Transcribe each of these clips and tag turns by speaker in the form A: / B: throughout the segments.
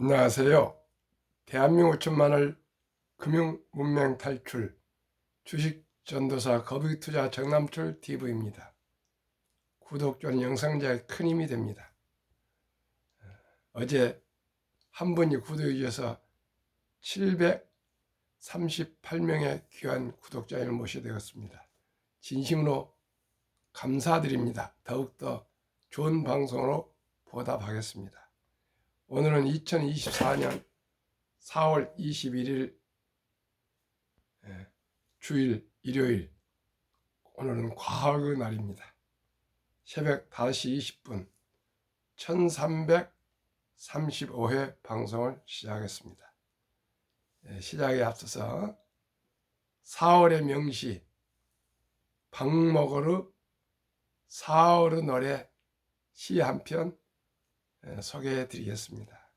A: 안녕하세요. 대한민국 천만을 금융문맹 탈출 주식 전도사 거북이투자 정남철 TV입니다. 구독자는 영상자에 큰 힘이 됩니다. 어제 한 분이 구독해 주셔서 738명의 귀한 구독자를 모시게 되었습니다. 진심으로 감사드립니다. 더욱더 좋은 방송으로 보답하겠습니다. 오늘은 2024년 4월 21일 주일 일요일, 오늘은 과학의 날입니다. 새벽 5시 20분 1335회 방송을 시작했습니다. 시작에 앞서서 4월의 명시 박목월의 4월의 노래 시 한 편 소개해 드리겠습니다.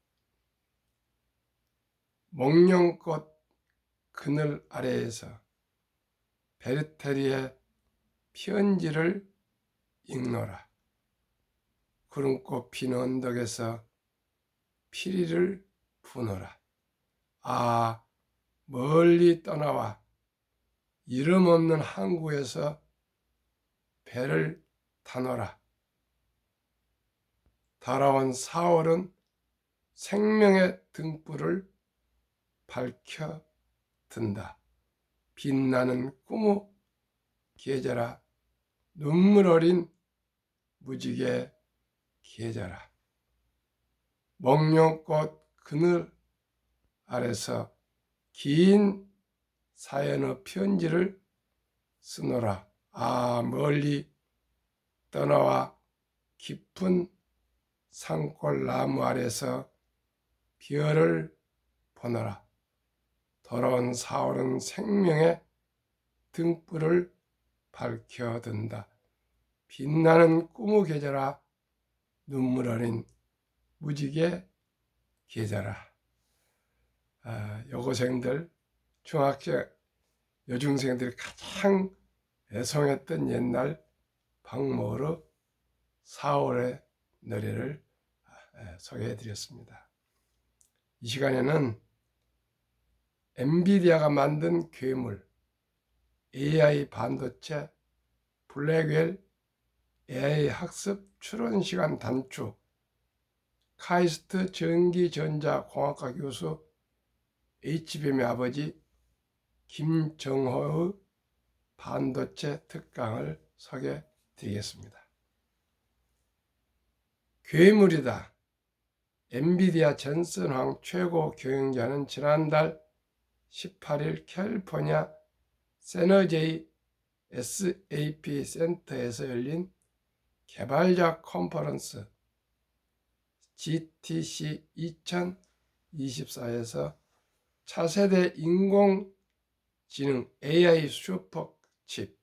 A: 목련꽃 그늘 아래에서 베르테리의 편지를 읽노라. 구름꽃 피는 언덕에서 피리를 부노라. 아, 멀리 떠나와 이름 없는 항구에서 배를 타노라. 달아온 4월은 생명의 등불을 밝혀 든다. 빛나는 꿈의 계절아, 눈물 어린 무지개 계절아. 목련꽃 그늘 아래서 긴 사연의 편지를 쓰노라. 아, 멀리 떠나와 깊은 산골 나무 아래서 별을 보노라. 돌아온 4월은 생명의 등불을 밝혀든다. 빛나는 꿈의 계절아, 눈물 어린 무지개 계절아. 여고생들, 중학생, 여중생들이 가장 애송했던 옛날 박목월의 4월의 노래를 소개해 드렸습니다. 이 시간에는 엔비디아가 만든 괴물, AI 반도체, 블랙웰, AI 학습 추론 시간 단축, 카이스트 전기전자공학과 교수 HBM의 아버지 김정호의 반도체 특강을 소개해 드리겠습니다. 괴물이다. 엔비디아 젠슨 황 최고 경영자는 지난달 18일 캘리포니아 세너제이 SAP 센터에서 열린 개발자 컨퍼런스 GTC 2024에서 차세대 인공지능 AI 슈퍼칩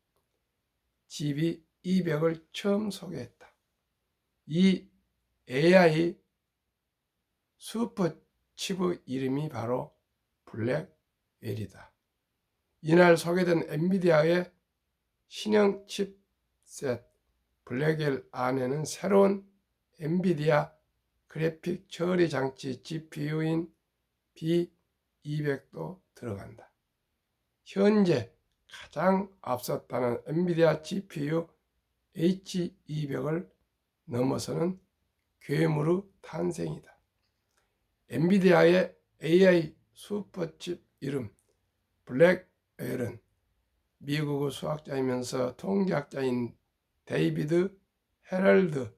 A: GB200을 처음 소개했다. 이 AI 슈퍼칩의 이름이 바로 블랙웰이다. 이날 소개된 엔비디아의 신형 칩셋 블랙웰 안에는 새로운 엔비디아 그래픽 처리 장치 GPU인 B200도 들어간다. 현재 가장 앞섰다는 엔비디아 GPU H200을 넘어서는 괴물의 탄생이다. 엔비디아의 AI 슈퍼칩 이름 블랙웰은 미국의 수학자이면서 통계학자인 데이비드 헤럴드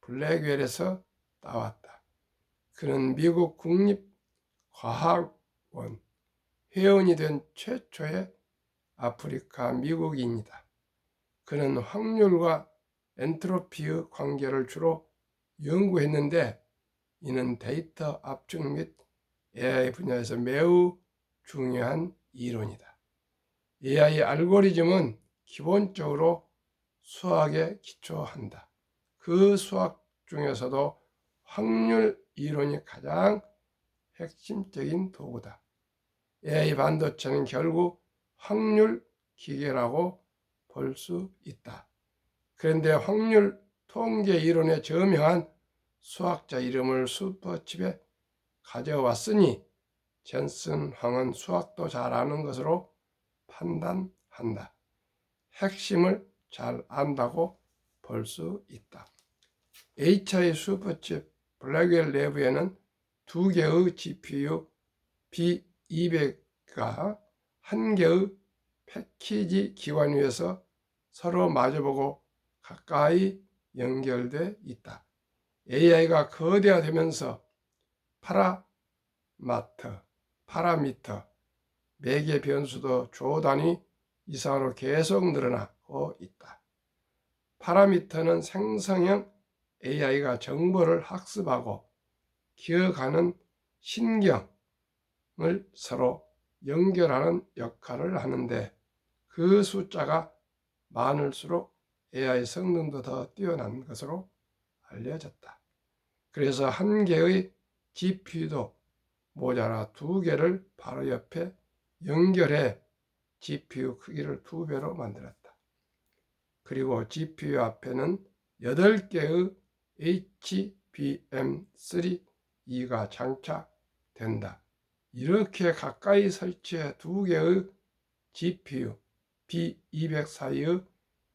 A: 블랙웰에서 따왔다. 그는 미국 국립과학원 회원이 된 최초의 아프리카 미국인이다. 그는 확률과 엔트로피의 관계를 주로 연구했는데 이는 데이터 압축 및 AI 분야에서 매우 중요한 이론이다. AI 알고리즘은 기본적으로 수학에 기초한다. 그 수학 중에서도 확률 이론이 가장 핵심적인 도구다. AI 반도체는 결국 확률 기계라고 볼 수 있다. 그런데 확률 통계 이론에 저명한 수학자 이름을 슈퍼칩에 가져왔으니 젠슨 황은 수학도 잘하는 것으로 판단한다. 핵심을 잘 안다고 볼 수 있다. HI 슈퍼칩 블랙웰 내부에는 두 개의 GPU B200가 한 개의 패키지 기관 위에서 서로 마주보고 가까이 연결돼 있다. AI가 거대화되면서 파라미터, 매개 변수도 조 단위 이상으로 계속 늘어나고 있다. 파라미터는 생성형 AI가 정보를 학습하고 기억하는 신경을 서로 연결하는 역할을 하는데 그 숫자가 많을수록 AI 성능도 더 뛰어난 것으로 알려졌다. 그래서 한 개의 GPU도 모자라 두 개를 바로 옆에 연결해 GPU 크기를 2배로 만들었다. 그리고 GPU 앞에는 8개의 HBM3E가 장착된다. 이렇게 가까이 설치해 두 개의 GPU B200 사이의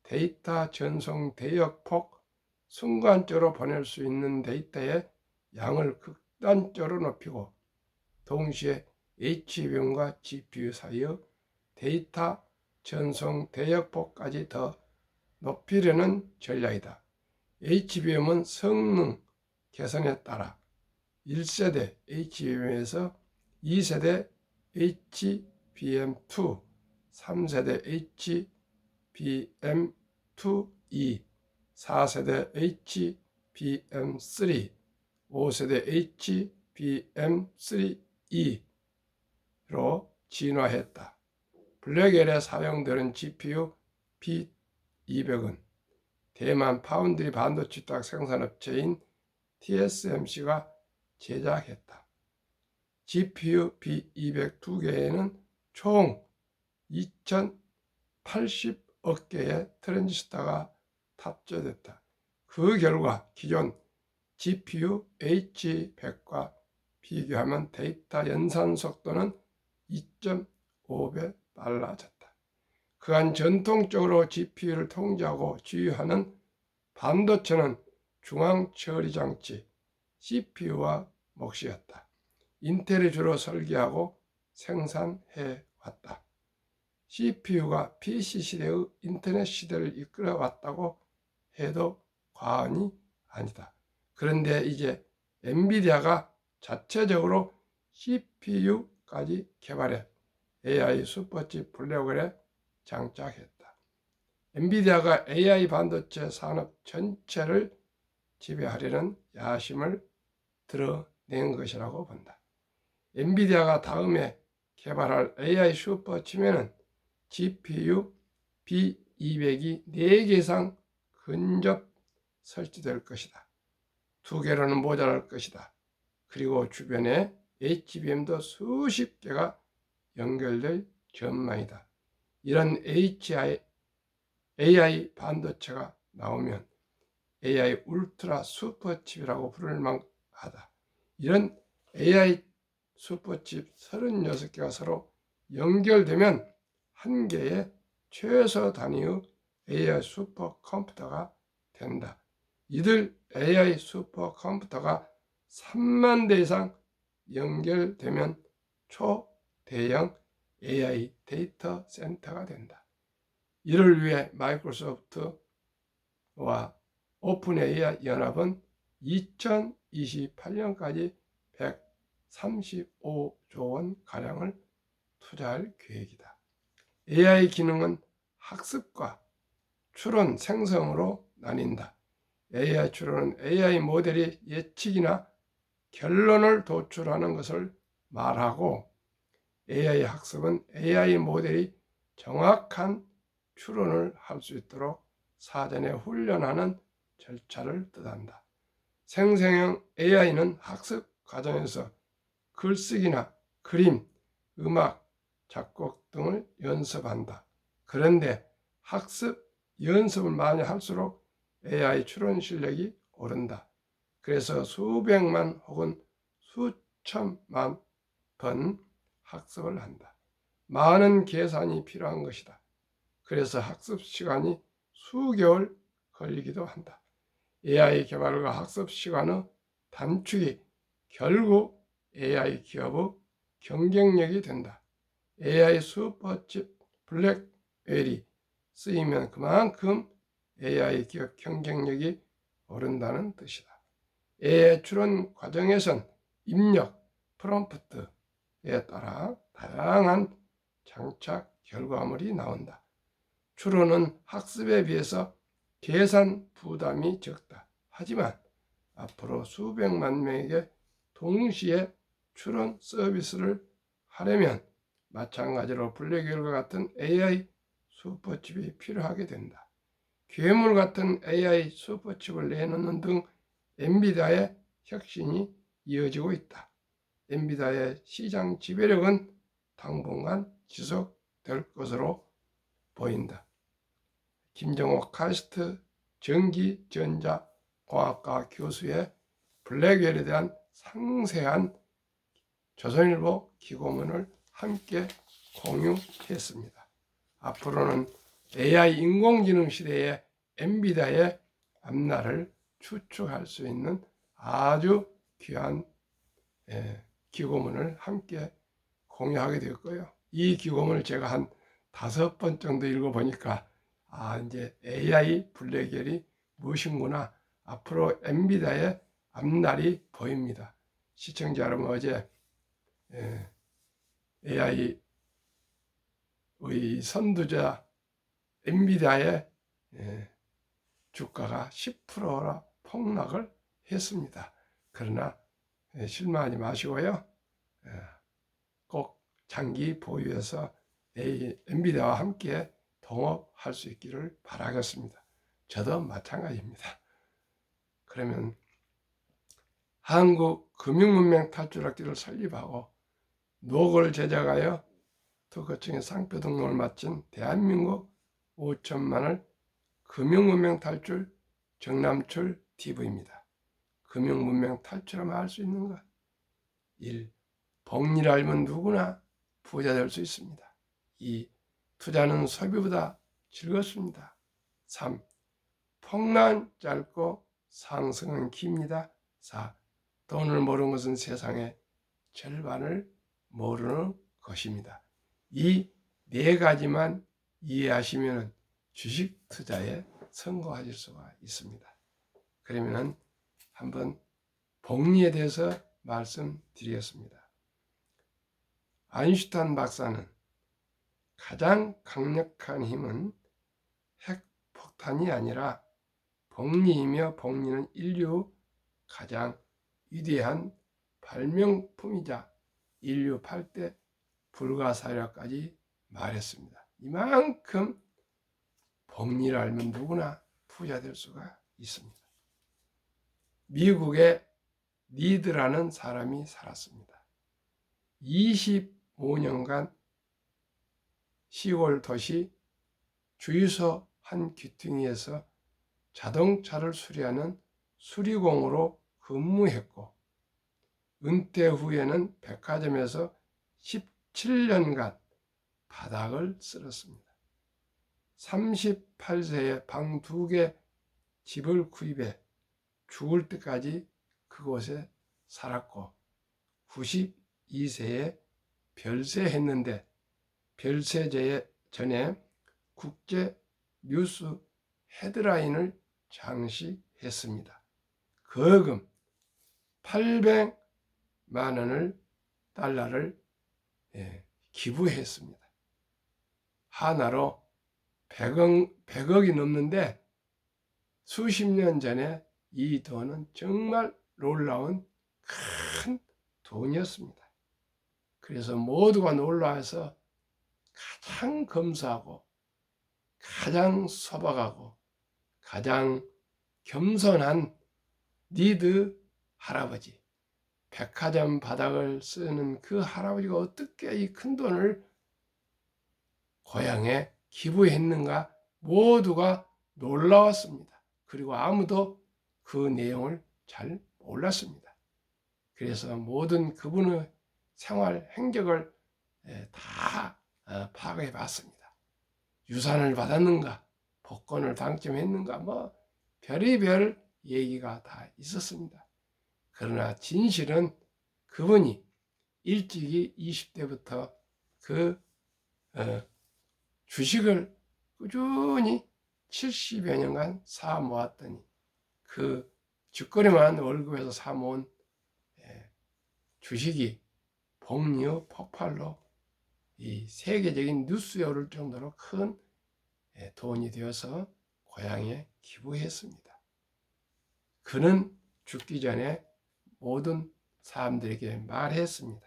A: 데이터 전송 대역폭, 순간적으로 보낼 수 있는 데이터의 양을 극단적으로 높이고 동시에 HBM과 GPU 사이의 데이터 전송 대역폭까지 더 높이려는 전략이다. HBM은 성능 개선에 따라 1세대 HBM에서 2세대 HBM2, 3세대 HBM2E, 4세대 HBM3, 5세대 HBM3E로 진화했다. 블랙웰에 사용되는 GPU B200은 대만 파운드리 반도체 딱 생산업체인 TSMC가 제작했다. GPU B200 두 개에는 총 2080억 개의 트랜지스터가 탑재됐다. 그 결과 기존 GPU H100과 비교하면 데이터 연산 속도는 2.5배 빨라졌다. 그간 전통적으로 GPU를 통제하고 지휘하는 반도체는 중앙처리장치 CPU와 몫이었다. 인텔이 주로 설계하고 생산해왔다. CPU가 PC 시대의 인터넷 시대를 이끌어왔다고 해도 과언이 아니다. 그런데 이제 엔비디아가 자체적으로 CPU까지 개발해 AI 슈퍼칩 블랙웰에 장착했다. 엔비디아가 AI 반도체 산업 전체를 지배하려는 야심을 드러낸 것이라고 본다. 엔비디아가 다음에 개발할 AI 슈퍼칩에는 GPU B200이 4개 이상 근접 설치될 것이다. 2개로는 모자랄 것이다. 그리고 주변에 HBM도 수십 개가 연결될 전망이다. 이런 AI 반도체가 나오면 AI 울트라 슈퍼칩이라고 부를 만하다. 이런 AI 슈퍼칩 36개가 서로 연결되면 한 개의 최소 단위의 AI 슈퍼컴퓨터가 된다. 이들 AI 슈퍼컴퓨터가 3만 대 이상 연결되면 초대형 AI 데이터 센터가 된다. 이를 위해 마이크로소프트와 오픈 AI 연합은 2028년까지 135조 원 가량을 투자할 계획이다. AI 기능은 학습과 추론, 생성으로 나뉜다. AI 추론은 AI 모델이 예측이나 결론을 도출하는 것을 말하고 AI 학습은 AI 모델이 정확한 추론을 할 수 있도록 사전에 훈련하는 절차를 뜻한다. 생성형 AI는 학습 과정에서 글쓰기나 그림, 음악, 작곡 등을 연습한다. 그런데 학습, 연습을 많이 할수록 AI 추론 실력이 오른다. 그래서 수백만 혹은 수천만 번 학습을 한다. 많은 계산이 필요한 것이다. 그래서 학습 시간이 수개월 걸리기도 한다. AI 개발과 학습 시간의 단축이 결국 AI 기업의 경쟁력이 된다. AI 슈퍼칩 블랙웰이 쓰이면 그만큼 AI 기업 경쟁력이 오른다는 뜻이다. AI 추론 과정에선 입력, 프롬프트에 따라 다양한 장착 결과물이 나온다. 추론은 학습에 비해서 계산 부담이 적다. 하지만 앞으로 수백만 명에게 동시에 추론 서비스를 하려면 마찬가지로 블랙웰과 같은 AI 슈퍼칩이 필요하게 된다. 괴물 같은 AI 슈퍼칩을 내놓는 등 엔비디아의 혁신이 이어지고 있다. 엔비디아의 시장 지배력은 당분간 지속될 것으로 보인다. 김정호 카이스트 전기전자공학과 교수의 블랙웰에 대한 상세한 조선일보 기고문을 함께 공유했습니다. 앞으로는 AI 인공지능 시대의 엔비디아의 앞날을 추측할 수 있는 아주 귀한 기고문을 함께 공유하게 되었고요. 이 기고문을 제가 한 5번 정도 읽어보니까 이제 AI 블랙웰이 무엇인구나, 앞으로 엔비디아의 앞날이 보입니다. 시청자 여러분, 어제 AI의 선두자 엔비디아의 주가가 10%나 폭락을 했습니다. 그러나 실망하지 마시고요. 꼭 장기 보유해서 엔비디아와 함께 동업할 수 있기를 바라겠습니다. 저도 마찬가지입니다. 그러면 한국 금융문명 탈출학교를 설립하고 노고를 제작하여 특허청의 상표 등록을 마친 대한민국 5천만을 금융문명 탈출 정남출 TV입니다. 금융문명 탈출하면 할 수 있는 것. 1. 복리를 알면 누구나 부자 될 수 있습니다. 2. 투자는 소비보다 즐겁습니다. 3. 폭락은 짧고 상승은 깁니다. 4. 돈을 모르는 것은 세상의 절반을 모르는 것입니다. 이 4가지만 이해하시면 주식 투자에 성공하실 수가 있습니다. 그러면 한번 복리에 대해서 말씀드리겠습니다. 아인슈타인 박사는 가장 강력한 힘은 핵폭탄이 아니라 복리이며, 복리는 인류 가장 위대한 발명품이자 인류 8대 불가사의라까지 말했습니다. 이만큼 복리를 알면 누구나 부자 될 수가 있습니다. 미국의 리드라는 사람이 살았습니다. 25년간 시골 도시 주유소 한 귀퉁이에서 자동차를 수리하는 수리공으로 근무했고, 은퇴 후에는 백화점에서 17년간 바닥을 쓸었습니다. 38세에 방 2개 집을 구입해 죽을 때까지 그곳에 살았고, 92세에 별세했는데 별세 전에 국제 뉴스 헤드라인을 장식했습니다. 거금 800만 달러를 기부했습니다. 하나로 100억이 넘는데 수십 년 전에 이 돈은 정말 놀라운 큰 돈이었습니다. 그래서 모두가 놀라워서 가장 검소하고 가장 소박하고 가장 겸손한 리드 할아버지, 백화점 바닥을 쓰는 그 할아버지가 어떻게 이 큰 돈을 고향에 기부했는가, 모두가 놀라웠습니다. 그리고 아무도 그 내용을 잘 몰랐습니다. 그래서 모든 그분의 생활 행적을 다 파악해 봤습니다. 유산을 받았는가, 복권을 당첨했는가, 뭐 별의별 얘기가 다 있었습니다. 그러나 진실은 그분이 일찍이 20대부터 그 주식을 꾸준히 70여 년간 사 모았더니 그 쥐꼬리만 월급에서 사 모은 주식이 복리의 폭발로 이 세계적인 뉴스에 오를 정도로 큰 돈이 되어서 고향에 기부했습니다. 그는 죽기 전에 모든 사람들에게 말했습니다.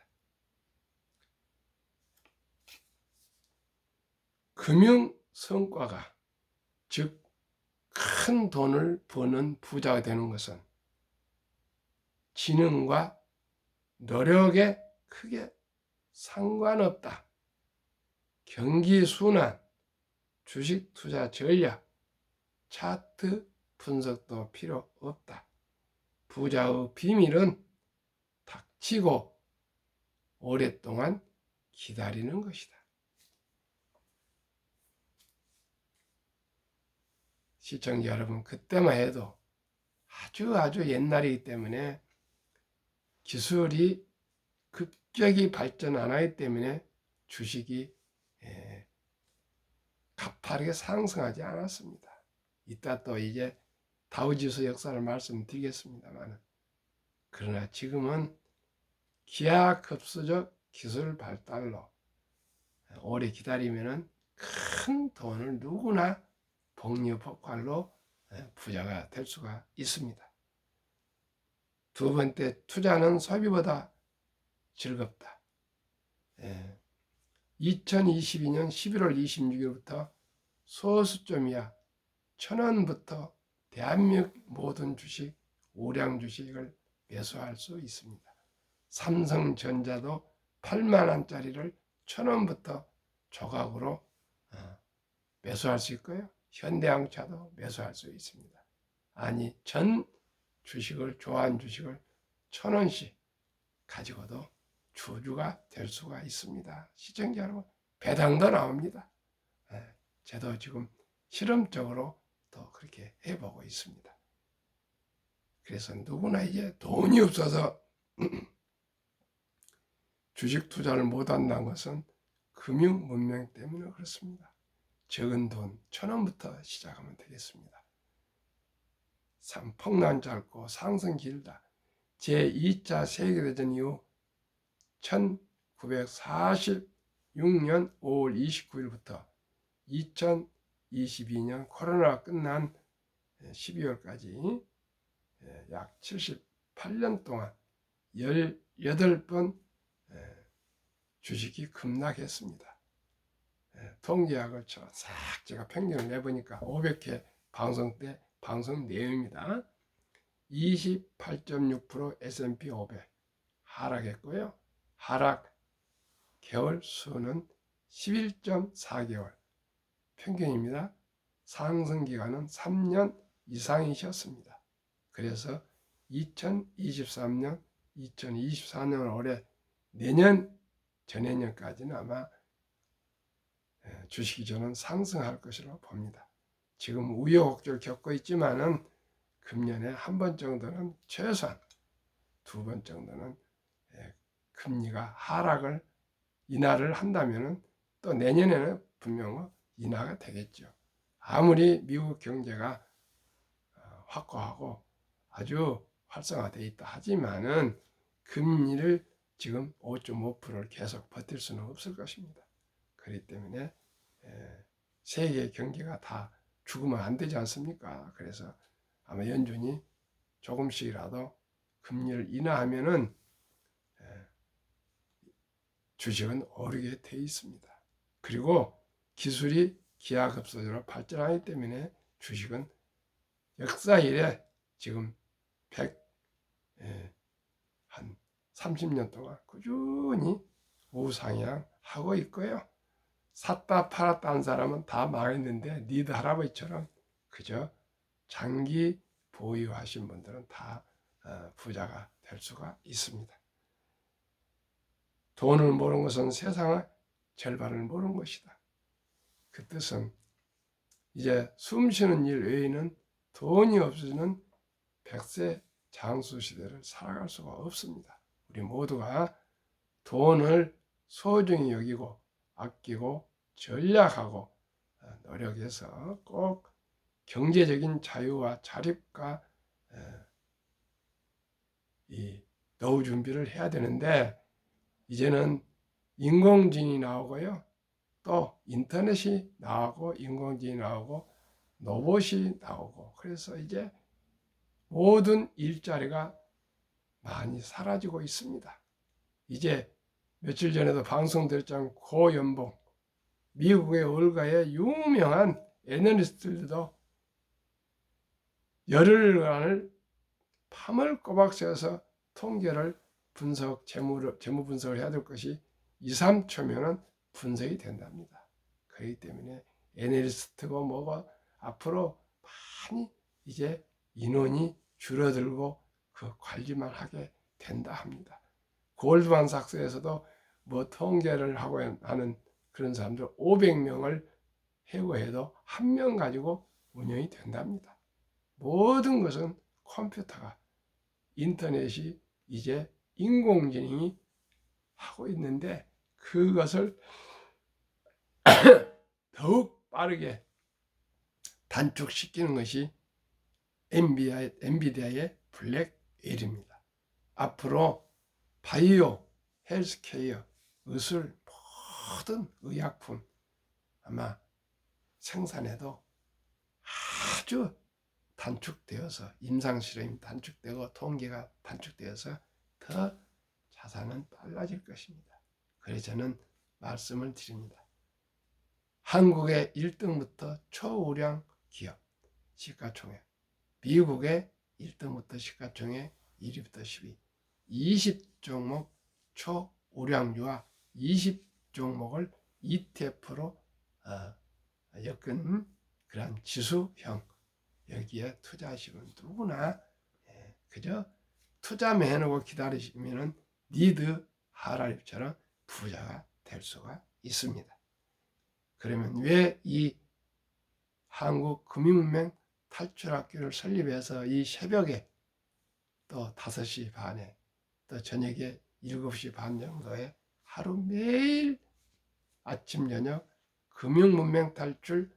A: 금융 성과가, 즉 큰 돈을 버는 부자가 되는 것은 지능과 노력에 크게 상관없다. 경기 순환, 주식 투자 전략, 차트 분석도 필요 없다. 부자의 비밀은 닥치고 오랫동안 기다리는 것이다. 시청자 여러분, 그때만 해도 아주 옛날이기 때문에 기술이 급격히 발전 안 하기 때문에 주식이 가파르게 상승하지 않았습니다. 이따 또 이제 다우지수 역사를 말씀드리겠습니다만, 그러나 지금은 기하급수적 기술 발달로 오래 기다리면은 큰 돈을 누구나 복리 폭발로 부자가 될 수가 있습니다. 두 번째, 투자는 소비보다 즐겁다. 2022년 11월 26일부터 소수점이야 1,000원부터 대한민국 모든 주식, 우량 주식을 매수할 수 있습니다. 삼성전자도 8만 원짜리를 1,000원부터 조각으로 매수할 수 있고요. 현대항차도 매수할 수 있습니다. 아니, 전 주식을, 좋아하는 주식을 1,000원씩 가지고도 주주가 될 수가 있습니다. 시청자 여러분, 배당도 나옵니다. 저도 지금 실험적으로 또 그렇게 해보고 있습니다. 그래서 누구나 이제 돈이 없어서 주식 투자를 못한다는 것은 금융 문명 때문에 그렇습니다. 적은 돈 1,000원부터 시작하면 되겠습니다. 폭락 짧고 상승 길다. 제2차 세계대전 이후 1946년 5월 29일부터 2022년 코로나가 끝난 12월까지 약 78년 동안 18번 주식이 급락했습니다. 통계학을 싹 제가 평균을 내보니까 500회 방송 때 방송 내용입니다. 28.6% S&P 500 하락했고요. 하락 개월 수는 11.4개월 평균입니다. 상승 기간은 3년 이상이셨습니다. 그래서 2023년, 2024년 올해 내년, 전내년까지는 아마 주식이 저는 상승할 것으로 봅니다. 지금 우여곡절 겪고 있지만은 금년에 한 번 정도는 최소한 2번 정도는 금리가 하락을 인하를 한다면은 또 내년에는 분명 인하가 되겠죠. 아무리 미국 경제가 확고하고 아주 활성화되어 있다 하지만은 금리를 지금 5.5%를 계속 버틸 수는 없을 것입니다. 그렇기 때문에 세계 경기가 다 죽으면 안 되지 않습니까? 그래서 아마 연준이 조금씩이라도 금리를 인하하면은 주식은 오르게 돼 있습니다. 그리고 기술이 기하급수적으로 발전하기 때문에 주식은 역사 이래 지금 한 30년 동안 꾸준히 우상향하고 있고요. 샀다 팔았다 한 사람은 다 망했는데 니드 할아버지처럼 그저 장기 보유하신 분들은 다 부자가 될 수가 있습니다. 돈을 모르는 것은 세상의 절반을 모르는 것이다. 그 뜻은 이제 숨쉬는 일 외에는 돈이 없어지는 100세 장수 시대를 살아갈 수가 없습니다. 우리 모두가 돈을 소중히 여기고 아끼고 전략하고 노력해서 꼭 경제적인 자유와 자립과 이 노후 준비를 해야 되는데, 이제는 인공지능이 나오고요, 또 인터넷이 나오고 인공지능이 나오고 로봇이 나오고, 그래서 이제 모든 일자리가 많이 사라지고 있습니다. 이제 며칠 전에도 방송됐지만 고연봉, 미국의 월가의 유명한 애널리스트들도 열흘간을 밤을 꼬박 새서 통계를 재무 분석을 해야 될 것이 2, 3초면은 분석이 된답니다. 그렇기 때문에 애널리스트고 뭐가 앞으로 많이 이제 인원이 줄어들고 그 관리만 하게 된다 합니다. 골드만삭스에서도 뭐 통계를 하고 하는 그런 사람들 500명을 해고해도 1명 가지고 운영이 된답니다. 모든 것은 컴퓨터가, 인터넷이 이제 인공지능이 하고 있는데, 그것을 더욱 빠르게 단축시키는 것이 엔비디아의 블랙웰입니다. 앞으로 바이오, 헬스케어, 의술, 모든 의약품 아마 생산에도 아주 단축되어서, 임상실험이 단축되고 통계가 단축되어서 더 자산은 빨라질 것입니다. 그래서 저는 말씀을 드립니다. 한국의 1등부터 초우량 기업 시가총액, 미국의 1등부터 시가총액 1위부터 10위, 20종목 초우량주와 20종목을 ETF로 엮은 그런 지수형, 여기에 투자하시면 누구나 그저 투자만 해놓고 기다리시면 니드 하라립처럼 부자가 될 수가 있습니다. 그러면 왜 이 한국금융문맹 탈출학교를 설립해서 이 새벽에 또 5시 반에 또 저녁에 7시 반 정도에 하루 매일 아침 저녁 금융문맹 탈출,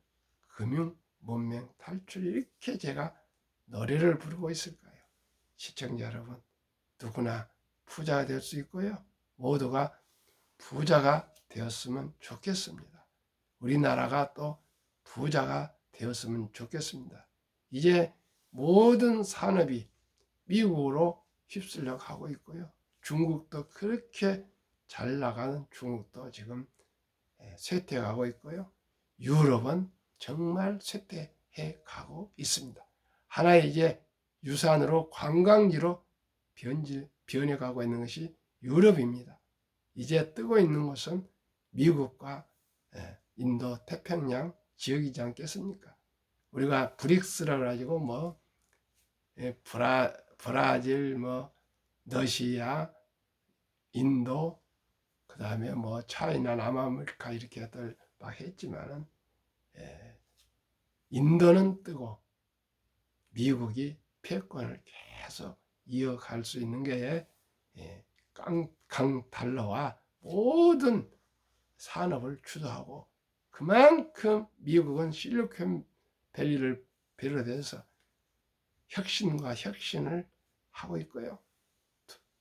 A: 금융문맹 탈출, 이렇게 제가 노래를 부르고 있을까요? 시청자 여러분, 누구나 부자가 될 수 있고요, 모두가 부자가 되었으면 좋겠습니다. 우리나라가 또 부자가 되었으면 좋겠습니다. 이제 모든 산업이 미국으로 휩쓸려 가고 있고요, 중국도 그렇게 잘 나가는 중국도 지금 쇠퇴하고 있고요, 유럽은 정말 쇠퇴해 가고 있습니다. 하나의 이제 유산으로 관광지로 변해가고 있는 것이 유럽입니다. 이제 뜨고 있는 것은 미국과 인도 태평양 지역이지 않겠습니까? 우리가 브릭스를 가지고 뭐 브라질, 뭐 러시아, 인도, 그 다음에 뭐 차이나 남아메리카 이렇게들 막 했지만은 인도는 뜨고 미국이 패권을 계속 이어갈 수 있는 게 강달러와 모든 산업을 주도하고, 그만큼 미국은 실리콘밸리를 비롯해서 혁신과 혁신을 하고 있고요.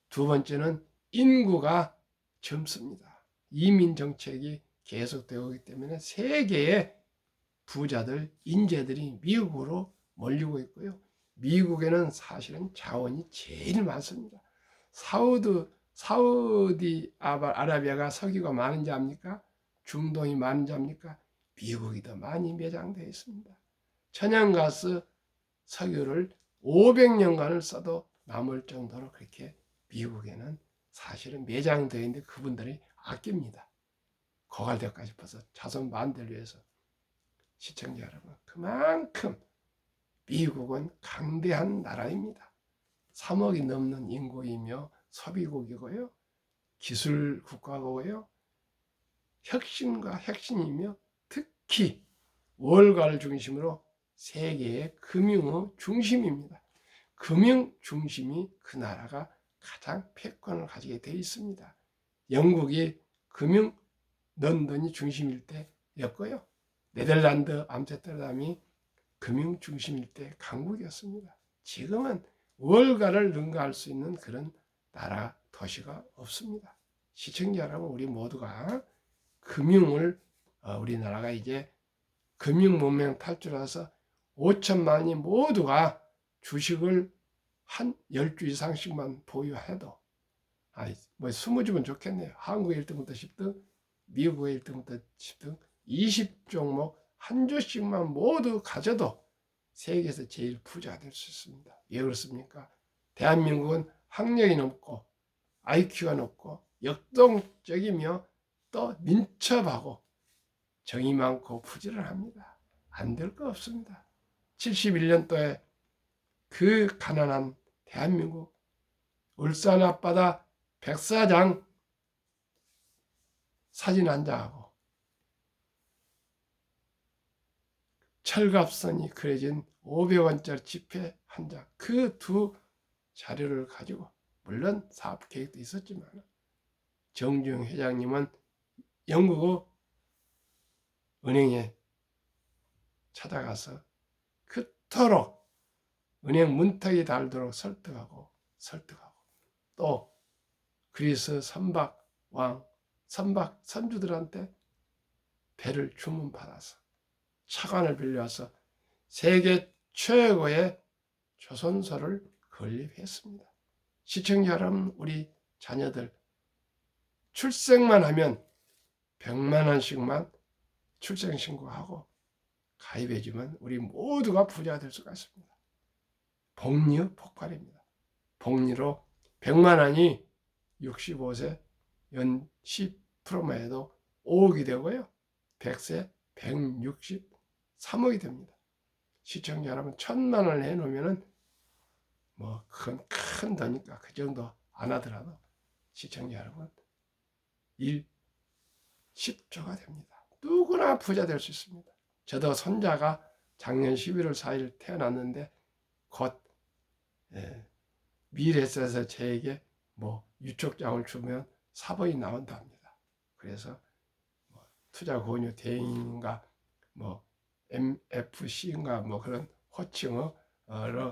A: 두 번째는 인구가 젊습니다. 이민 정책이 계속되고 있기 때문에 세계의 부자들, 인재들이 미국으로 몰리고 있고요. 미국에는 사실은 자원이 제일 많습니다. 사우디아라비아가 석유가 많은지 압니까? 중동이 많은지 압니까? 미국이 더 많이 매장되어 있습니다. 천연가스 석유를 500년간을 써도 남을 정도로 그렇게 미국에는 사실은 매장되어 있는데, 그분들이 아낍니다. 고갈될까 싶어서 자손 만들기 위해서. 시청자 여러분, 그만큼 미국은 강대한 나라입니다. 3억이 넘는 인구이며 소비국이고요. 기술 국가고요. 혁신과 혁신이며 특히 월가를 중심으로 세계의 금융의 중심입니다. 금융 중심이 그 나라가 가장 패권을 가지게 되어 있습니다. 영국이 금융 런던이 중심일 때였고요. 네덜란드 암스테르담이 금융 중심일 때 강국이었습니다. 지금은 월가를 능가할 수 있는 그런 나라 도시가 없습니다. 시청자 여러분, 우리 모두가 금융을 우리나라가 이제 금융 문명 탈출해서 5천만이 모두가 주식을 한 10주 이상씩만 보유해도 뭐 20주면 좋겠네요. 한국의 1등부터 10등, 미국의 1등부터 10등, 20종목 한 주씩만 모두 가져도 세계에서 제일 부자가 될 수 있습니다. 왜 그렇습니까? 대한민국은 학력이 높고 IQ가 높고 역동적이며 또 민첩하고 정이 많고 부지런합니다. 안 될 거 없습니다. 71년도에 그 가난한 대한민국 울산 앞바다 백사장 사진 한 장하고 철갑선이 그려진 500원짜리 지폐 한 장, 그 두 자료를 가지고, 물론 사업 계획도 있었지만 정주영 회장님은 영국 은행에 찾아가서 그토록 은행 문턱이 닳도록 설득하고 또 그리스 선박왕 선박 선주들한테 배를 주문받아서 차관을 빌려서 세계 최고의 조선소를 건립했습니다. 시청자 여러분, 우리 자녀들 출생만 하면 100만 원씩만 출생신고하고 가입해주면 우리 모두가 부자가 될 수가 있습니다. 복리의 폭발입니다. 복리로 100만 원이 65세 연 10%만 해도 5억이 되고요. 100세 163억이 됩니다. 시청자 여러분, 1000만 원을 해놓으면 뭐 그건 큰 돈이니까 그 정도 안 하더라도 시청자 여러분 10조가 됩니다. 누구나 부자 될 수 있습니다. 저도 손자가 작년 11월 4일 태어났는데 곧 미래에서 저에게 뭐 유족장을 주면 사법이 나온다 합니다. 그래서 뭐 투자 권유 대행인가 뭐 MFC인가 뭐 그런 호칭으로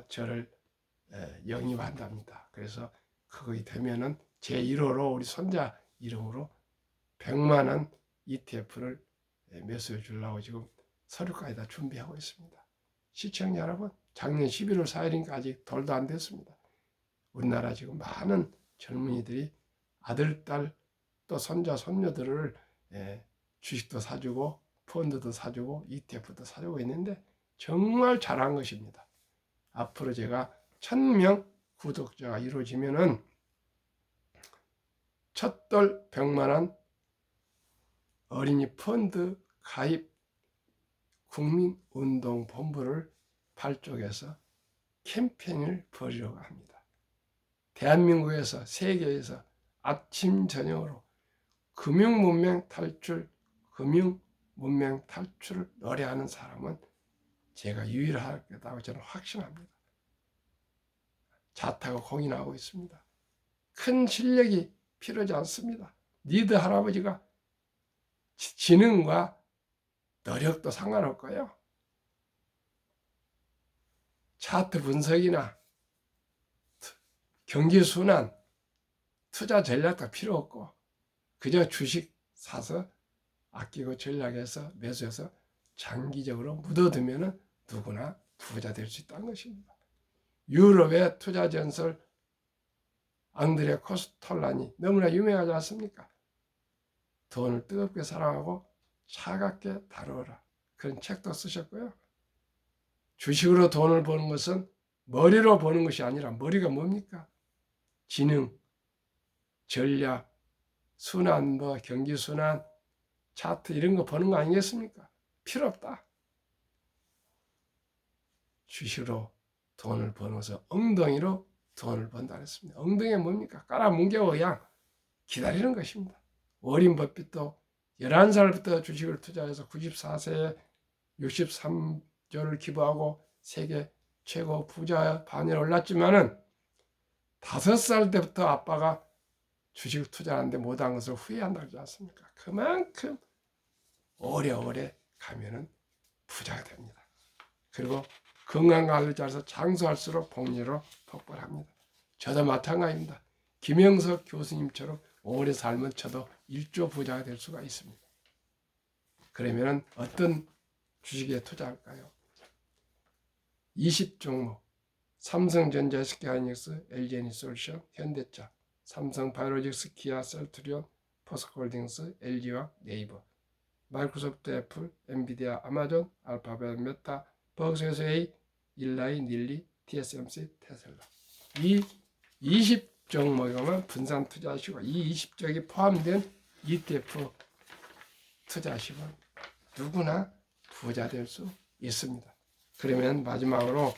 A: 저를 영입한답니다. 그래서 그것이 되면은 제 1호로 우리 손자 이름으로 100만 원 ETF를 매수해 주려고 지금 서류까지 다 준비하고 있습니다. 시청자 여러분, 작년 11월 4일인가 아직 돌도 안 됐습니다. 우리나라 지금 많은 젊은이들이 아들, 딸, 또 손자, 손녀들을 주식도 사주고 펀드도 사주고 ETF도 사주고 있는데 정말 잘한 것입니다. 앞으로 제가 1000명 구독자가 이루어지면은 첫돌 100만 원 어린이 펀드 가입 국민운동본부를 발족해서 캠페인을 벌이려고 합니다. 대한민국에서 세계에서 아침 저녁으로 금융문명 탈출을 노래하는 사람은 제가 유일하다고 저는 확신합니다. 자타가 공인하고 있습니다. 큰 실력이 필요하지 않습니다. 니드 할아버지가 지능과 노력도 상관없고요. 차트 분석이나 경기 순환, 투자 전략도 필요 없고 그저 주식 사서 아끼고 전략해서 매수해서 장기적으로 묻어두면 누구나 부자 될 수 있다는 것입니다. 유럽의 투자 전설 앙드레 코스톨란이 너무나 유명하지 않습니까? 돈을 뜨겁게 사랑하고 차갑게 다루어라. 그런 책도 쓰셨고요. 주식으로 돈을 버는 것은 머리로 버는 것이 아니라 머리가 뭡니까? 지능, 전략, 순환, 경기 순환, 차트 이런 거 버는 거 아니겠습니까? 필요 없다. 주식으로 돈을 벌어서 엉덩이로 돈을 번다 그랬습니다. 엉덩이에 뭡니까? 깔아뭉개고 그냥 기다리는 것입니다. 워린 버핏도 11살부터 주식을 투자해서 94세에 63조를 기부하고 세계 최고 부자 반열에 올랐지만은 5살 때부터 아빠가 주식을 투자하는데 못한 것을 후회한다고 하지 않습니까? 그만큼 오래오래 가면은 부자가 됩니다. 그리고 건강과 관리 잘해서 장수할수록 복리로 폭발합니다. 저도 마찬가지입니다. 김영석 교수님처럼 오래 살면 저도 1조 부자가 될 수가 있습니다. 그러면 어떤 주식에 투자할까요? 20종목 삼성전자, SK하이닉스, LG에너지솔루션, 현대차, 삼성바이오로직스, 기아, 셀트리온, 포스코홀딩스, LG와 네이버, 마이크로소프트, 애플, 엔비디아, 아마존, 알파벳, 메타, 버그스웨이, 일라이, 닐리, TSMC, 테슬라. 이 20종목에만 분산 투자하시고 이 20종이 포함된 ETF 투자하시면 누구나 부자 될 수 있습니다. 그러면 마지막으로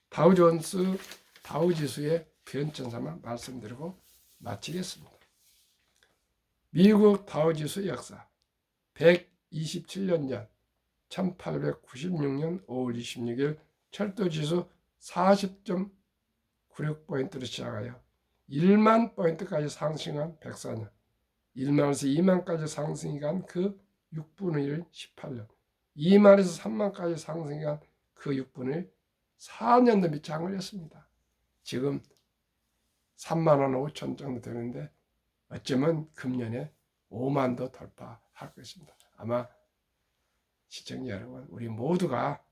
A: 다우존스, 다우지수의 변천사만 말씀드리고 마치겠습니다. 미국 다우지수 역사 127년 전 1896년 5월 26일 철도지수 40.96포인트로 시작하여 1만 포인트까지 상승한 104년, 1만에서 2만까지 상승이 간 그 6분의 1 18년, 2만에서 3만까지 상승이 간 그 6분의 1 4년도 밑에 안 걸렸습니다. 지금 3만 원 5천 정도 되는데 어쩌면 금년에 5만도 돌파할 것입니다. 아마 시청자 여러분, 우리 모두가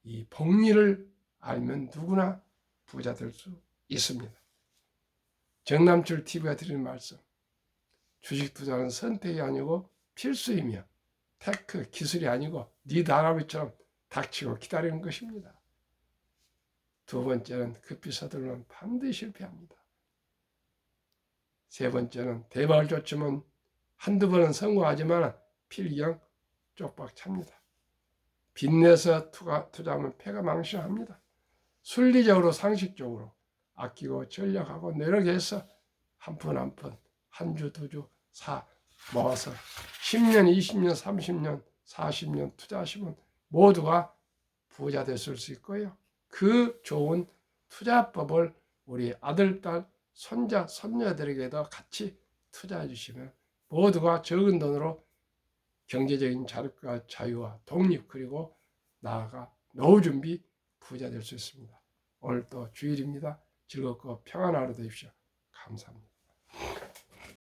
A: 이 복리를 알면 누구나 부자 될 수 있습니다. 정남철 TV가 드리는 말씀, 주식 투자는 선택이 아니고 필수이며 테크, 기술이 아니고 네 다람이처럼 닥치고 기다리는 것입니다. 두 번째는 급히 서두르면 반드시 실패합니다. 세 번째는 대박을 쫓으면 한두 번은 성공하지만 필경 쪽박 찹니다. 빚내서 투자하면 패가 망신합니다. 순리적으로 상식적으로 아끼고 전략하고 노력해서 한 푼 한 푼, 한 주, 두 주, 모아서 10년, 20년, 30년, 40년 투자하시면 모두가 부자 되실 수 있고요. 그 좋은 투자법을 우리 아들, 딸, 손자, 손녀들에게도 같이 투자해 주시면 모두가 적은 돈으로 경제적인 자립과 자유와 독립 그리고 나아가 노후 준비 부자 될 수 있습니다. 오늘 또 주일입니다. 즐겁고 평안한 하루 되십시오. 감사합니다.